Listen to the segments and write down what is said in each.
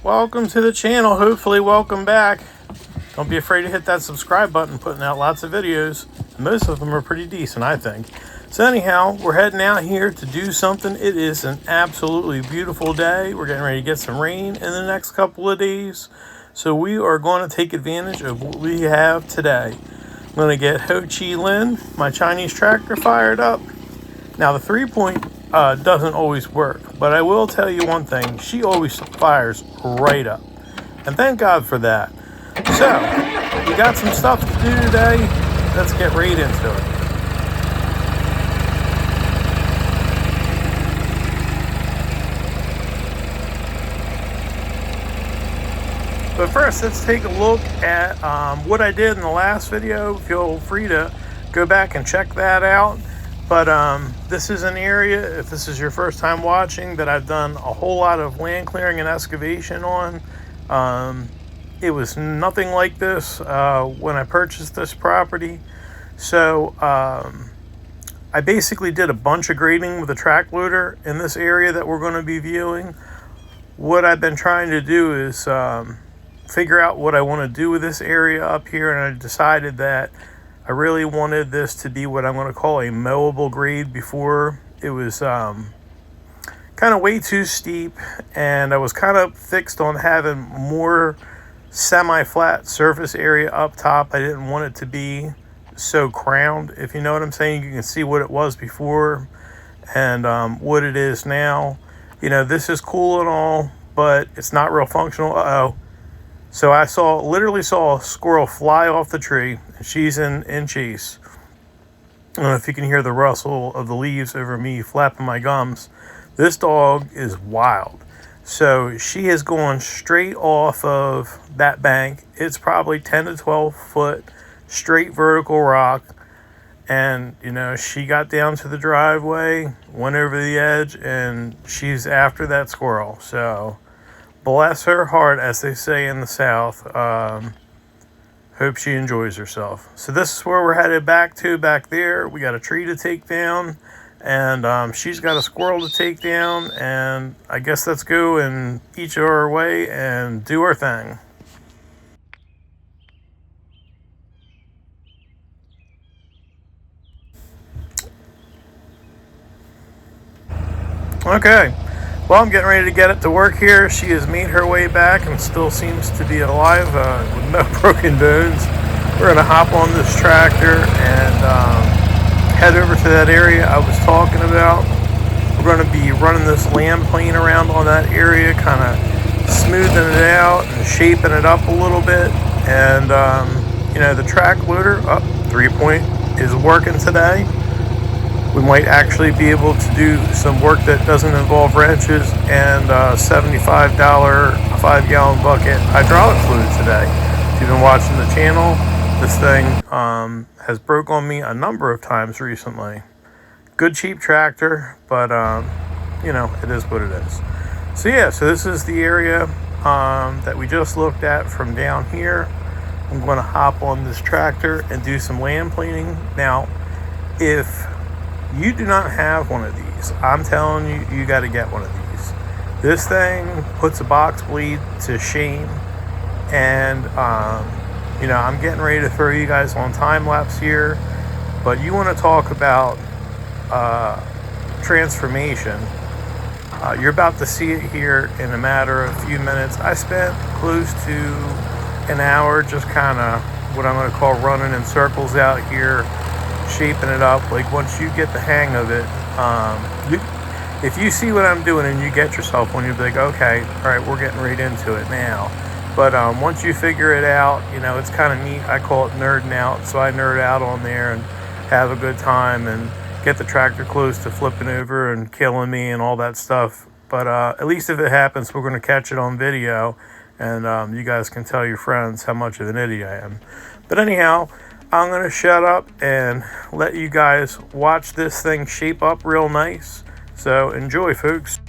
Welcome to the channel. Hopefully, welcome back. Don't be afraid to hit that subscribe button. Putting out lots of videos. Most of them are pretty decent, I think. So anyhow, we're heading out here to do something. It is an absolutely beautiful day. We're getting ready to get some rain in the next couple of days. So we are going to take advantage of what we have today. I'm going to get Ho Chi Lin, my Chinese tractor, fired up. Now the 3-point doesn't always work, but I will tell you one thing. She always fires right up. And thank God for that. So, we got some stuff to do today. Let's get right into it. But first, let's take a look at what I did in the last video. Feel free to go back and check that out. But this is an area, if this is your first time watching, that I've done a whole lot of land clearing and excavation on. It was nothing like this when I purchased this property. So I basically did a bunch of grading with a track loader in this area that we're going to be viewing. What I've been trying to do is figure out what I want to do with this area up here, and I decided that I really wanted this to be what I'm going to call a mowable grade. Before it was kind of way too steep, and I was kind of fixed on having more semi-flat surface area up top. I didn't want it to be so crowned, if you know what I'm saying. You can see what it was before and what it is now. You know, this is cool and all, but it's not real functional. So I literally saw a squirrel fly off the tree, and she's in chase. I don't know if you can hear the rustle of the leaves over me flapping my gums. This dog is wild. So she has gone straight off of that bank. It's probably 10 to 12 foot straight vertical rock. And, you know, she got down to the driveway, went over the edge, and she's after that squirrel. So bless her heart, as they say in the South. Hope she enjoys herself. So this is where we're headed back to. Back there, we got a tree to take down. And she's got a squirrel to take down, and I guess let's go and each our way and do our thing. Okay, well, I'm getting ready to get it to work here. She has made her way back and still seems to be alive with no broken bones. We're going to hop on this tractor and head over to that area I was talking about. We're going to be running this land plane around on that area, kind of smoothing it out and shaping it up a little bit. And, you know, the track loader, 3-point, is working today. We might actually be able to do some work that doesn't involve wrenches and $75 5-gallon bucket hydraulic fluid today. If you've been watching the channel, this thing has broke on me a number of times recently. Good cheap tractor, but you know, it is what it is. So yeah, so this is the area that we just looked at from down here. I'm going to hop on this tractor and do some land planing. Now, if you do not have one of these, I'm telling you, you got to get one of these. This thing puts a box bleed to shame, and you know, I'm getting ready to throw you guys on time lapse here, but you want to talk about transformation. You're about to see it here in a matter of a few minutes. I spent close to an hour just kind of what I'm going to call running in circles out here, shaping it up. Like, once you get the hang of it, if you see what I'm doing and you get yourself one, you'll be like, okay, all right, we're getting right into it now. But once you figure it out, you know, it's kind of neat. I call it nerding out. So I nerd out on there and have a good time and get the tractor close to flipping over and killing me and all that stuff. But at least if it happens, we're going to catch it on video. And you guys can tell your friends how much of an idiot I am. But anyhow, I'm going to shut up and let you guys watch this thing shape up real nice. So enjoy, folks.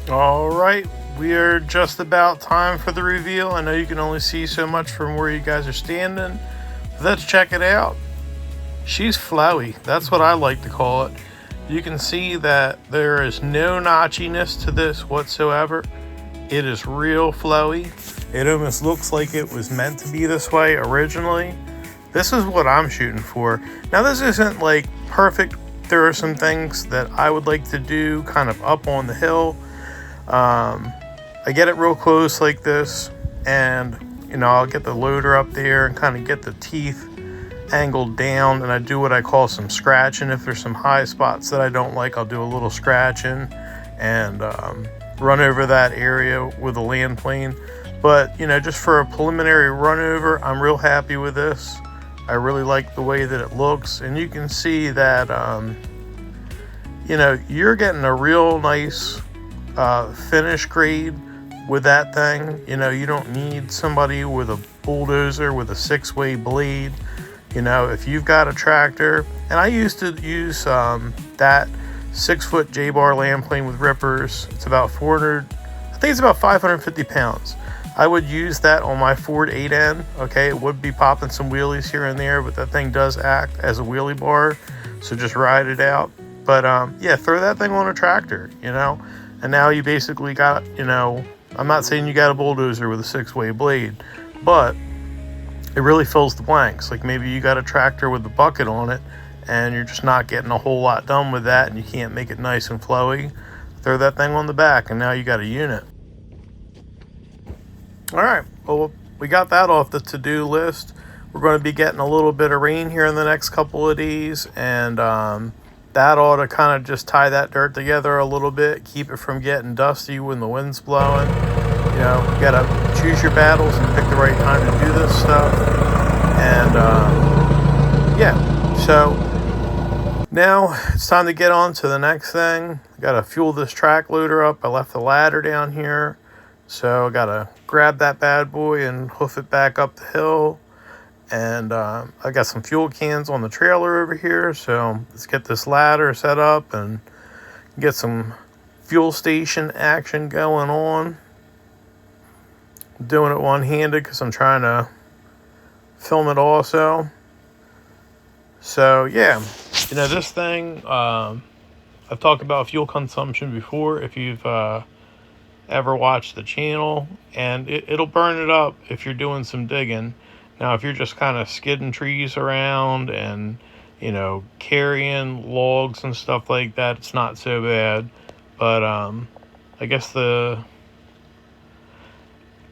All right, we are just about time for the reveal. I know you can only see so much from where you guys are standing. Let's check it out. She's flowy. That's what I like to call it. You can see that there is no notchiness to this whatsoever. It is real flowy. It almost looks like it was meant to be this way originally. This is what I'm shooting for. Now, this isn't like perfect. There are some things that I would like to do kind of up on the hill. I get it real close like this, and I'll get the loader up there and kind of get the teeth angled down, and I do what I call some scratching. If there's some high spots that I don't like, I'll do a little scratching and run over that area with a land plane. But just for a preliminary run over, I'm real happy with this. I really like the way that it looks, and you can see that you're getting a real nice finish grade with that thing. You don't need somebody with a bulldozer with a 6-way blade. If you've got a tractor, and I used to use that 6-foot J-bar land plane with rippers. It's about 550 pounds. I would use that on my Ford 8N. Okay, it would be popping some wheelies here and there, but that thing does act as a wheelie bar, so just ride it out. But yeah, throw that thing on a tractor, and now you basically got, I'm not saying you got a bulldozer with a 6-way blade, but it really fills the blanks. Like maybe you got a tractor with a bucket on it and you're just not getting a whole lot done with that, and you can't make it nice and flowy. Throw that thing on the back and now you got a unit. All right, well, we got that off the to-do list. We're going to be getting a little bit of rain here in the next couple of days, and that ought to kind of just tie that dirt together a little bit, keep it from getting dusty when the wind's blowing. You got to choose your battles and pick the right time to do this stuff. And yeah, so now it's time to get on to the next thing. I got to fuel this track loader up. I left the ladder down here, so I got to grab that bad boy and hoof it back up the hill. And I got some fuel cans on the trailer over here, so let's get this ladder set up and get some fuel station action going on. I'm doing it one-handed because I'm trying to film it also. So yeah, this thing, I've talked about fuel consumption before if you've ever watched the channel, and it'll burn it up if you're doing some digging. Now, if you're just kind of skidding trees around and, carrying logs and stuff like that, it's not so bad. But I guess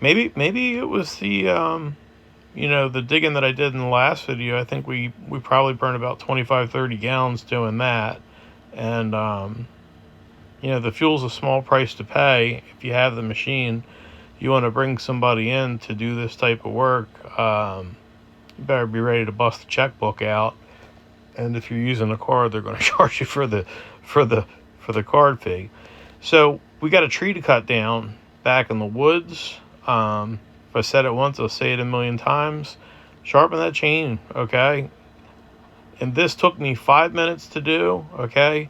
maybe it was the, the digging that I did in the last video. I think we probably burned about 25-30 gallons doing that. And, the fuel's a small price to pay if you have the machine. You want to bring somebody in to do this type of work, you better be ready to bust the checkbook out. And if you're using a card, they're going to charge you for the card fee. So we got a tree to cut down back in the woods. If I said it once, I'll say it a million times. Sharpen that chain, okay? And this took me 5 minutes to do, okay?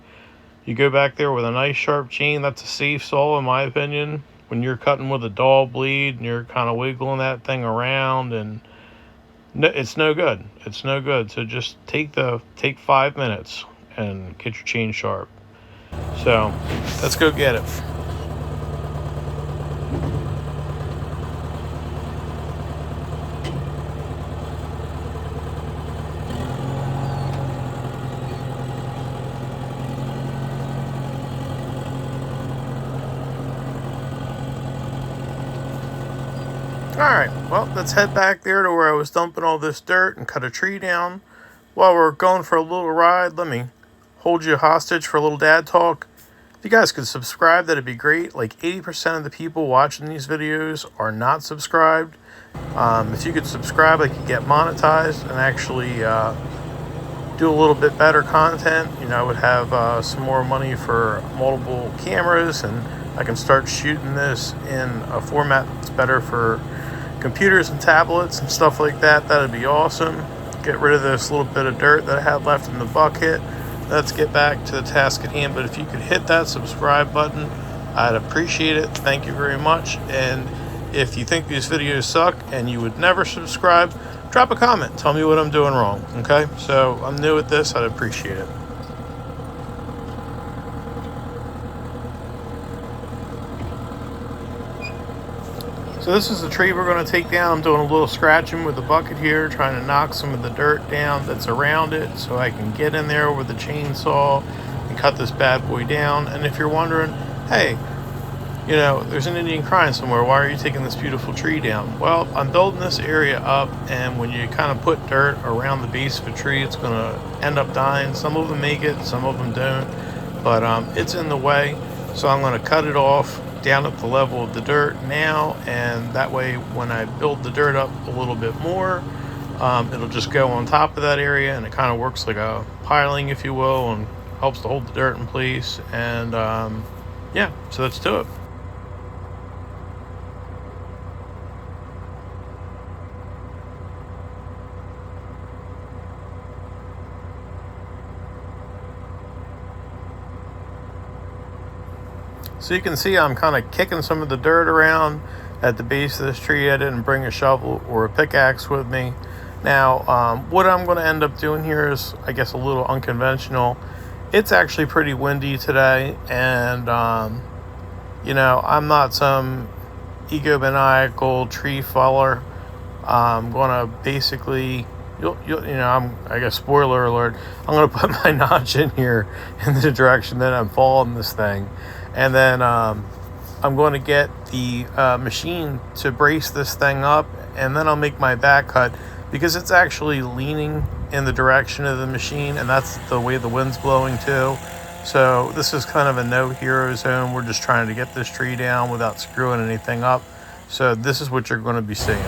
You go back there with a nice sharp chain. That's a safe saw, in my opinion. When you're cutting with a dull bleed and you're kind of wiggling that thing around, and it's no good. It's no good. So just take 5 minutes and get your chain sharp. So let's go get it. Alright, well, let's head back there to where I was dumping all this dirt and cut a tree down. While we're going for a little ride, let me hold you hostage for a little dad talk. If you guys could subscribe, that'd be great. Like 80% of the people watching these videos are not subscribed. If you could subscribe, I could get monetized and actually do a little bit better content. I would have some more money for multiple cameras, and I can start shooting this in a format that's better for computers and tablets and stuff like that. That'd be awesome. Get rid of this little bit of dirt that I had left in the bucket. Let's get back to the task at hand. But if you could hit that subscribe button, I'd appreciate it. Thank you very much. And if you think these videos suck and you would never subscribe, drop a comment. Tell me what I'm doing wrong, okay? So I'm new at this. I'd appreciate it. So this is the tree we're going to take down. I'm doing a little scratching with the bucket here, trying to knock some of the dirt down that's around it so I can get in there with the chainsaw and cut this bad boy down. And if you're wondering, hey, you know, there's an Indian crying somewhere, why are you taking this beautiful tree down? Well, I'm building this area up, and when you kind of put dirt around the base of a tree, it's going to end up dying. Some of them make it, some of them don't, but it's in the way, so I'm going to cut it off down at the level of the dirt now, and that way when I build the dirt up a little bit more, it'll just go on top of that area, and it kind of works like a piling, if you will, and helps to hold the dirt in place. And yeah, so let's do it. So you can see I'm kind of kicking some of the dirt around at the base of this tree. I didn't bring a shovel or a pickaxe with me. Now, what I'm going to end up doing here is, I guess, a little unconventional. It's actually pretty windy today, and, you know, I'm not some egomaniacal tree feller. I'm going to basically, you know, I guess, spoiler alert, I'm going to put my notch in here in the direction that I'm following this thing. And then I'm going to get the machine to brace this thing up, and then I'll make my back cut because it's actually leaning in the direction of the machine, and that's the way the wind's blowing too. So this is kind of a no hero zone. We're just trying to get this tree down without screwing anything up. So this is what you're going to be seeing.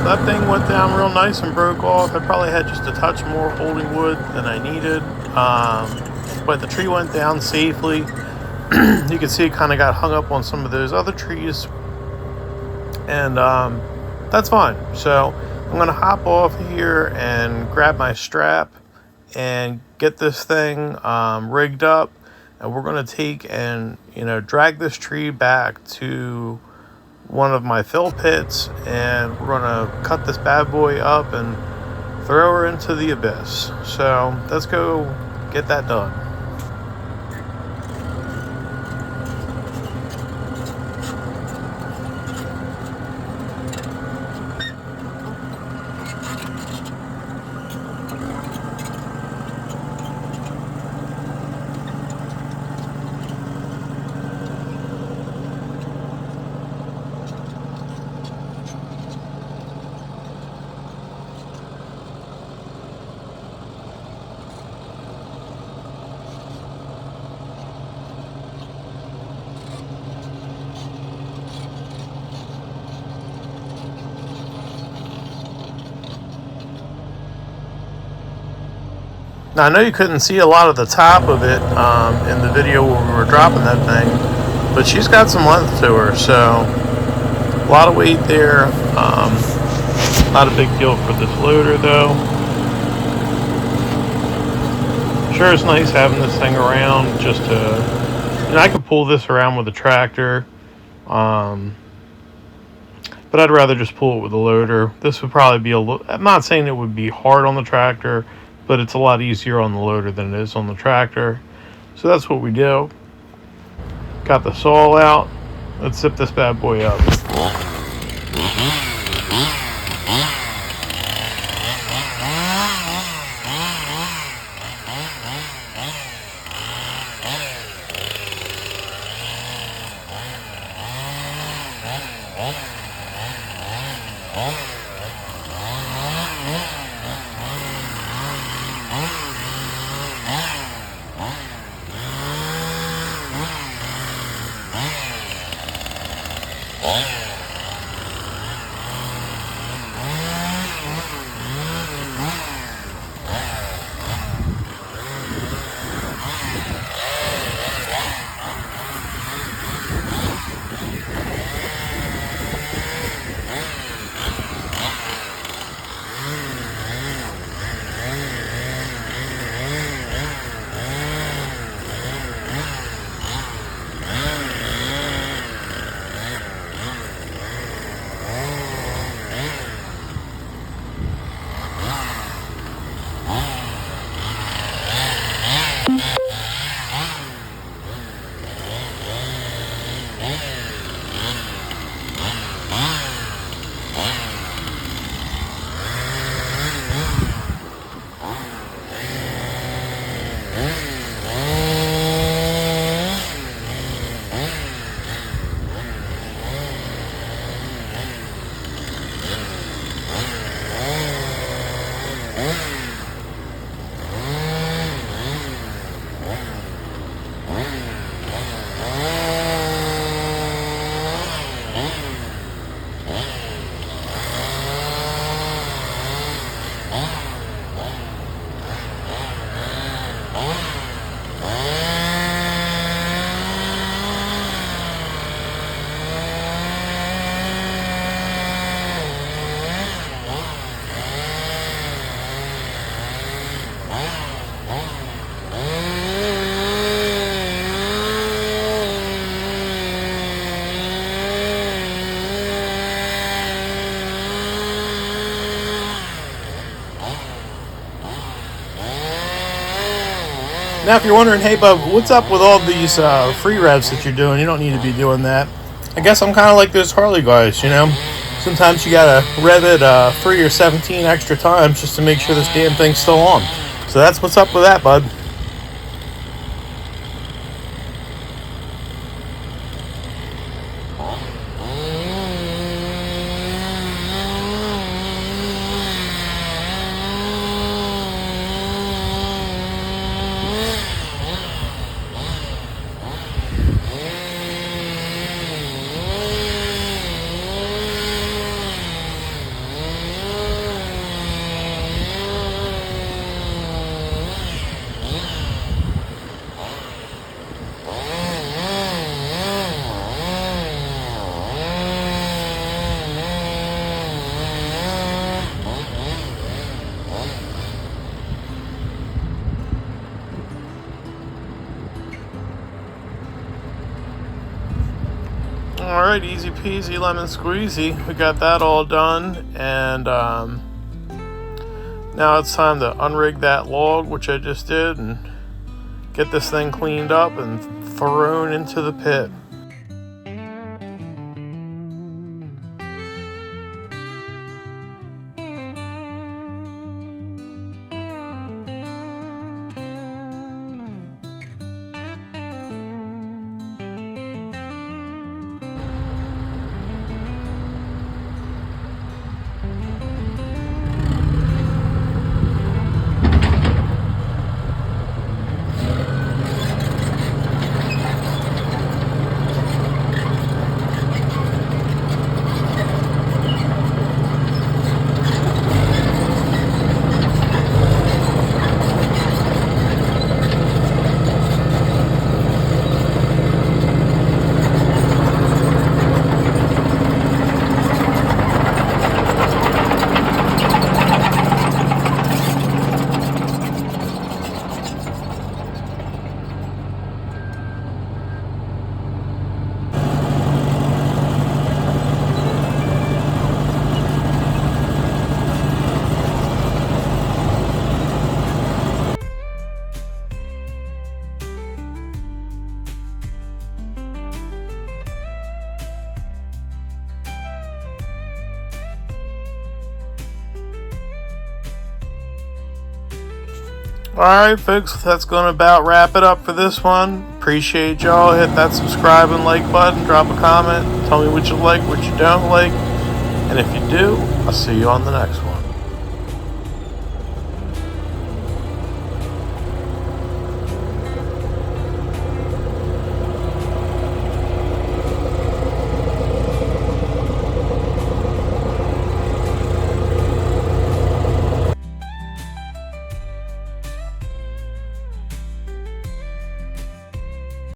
That thing went down real nice and broke off. I probably had just a touch more holding wood than I needed, but the tree went down safely. You can see it kind of got hung up on some of those other trees, and that's fine. So I'm going to hop off here and grab my strap and get this thing rigged up, and we're going to take and drag this tree back to one of my fill pits, and we're gonna cut this bad boy up and throw her into the abyss. So let's go get that done. Now, I know you couldn't see a lot of the top of it in the video when we were dropping that thing, but she's got some length to her, so a lot of weight there. Not a big deal for this loader, though. Sure, it's nice having this thing around just to, I could pull this around with a tractor, but I'd rather just pull it with a loader. This would probably be I'm not saying it would be hard on the tractor, but it's a lot easier on the loader than it is on the tractor. So that's what we do. Got the saw out. Let's zip this bad boy up. Now, if you're wondering, hey, Bub, what's up with all these free revs that you're doing? You don't need to be doing that. I guess I'm kind of like those Harley guys, Sometimes you gotta rev it 3 or 17 extra times just to make sure this damn thing's still on. So that's what's up with that, bud. Alright, easy peasy lemon squeezy. We got that all done, and now it's time to unrig that log, which I just did, and get this thing cleaned up and thrown into the pit. Alright folks, that's going to about wrap it up for this one. Appreciate y'all. Hit that subscribe and like button. Drop a comment. Tell me what you like, what you don't like. And if you do, I'll see you on the next one.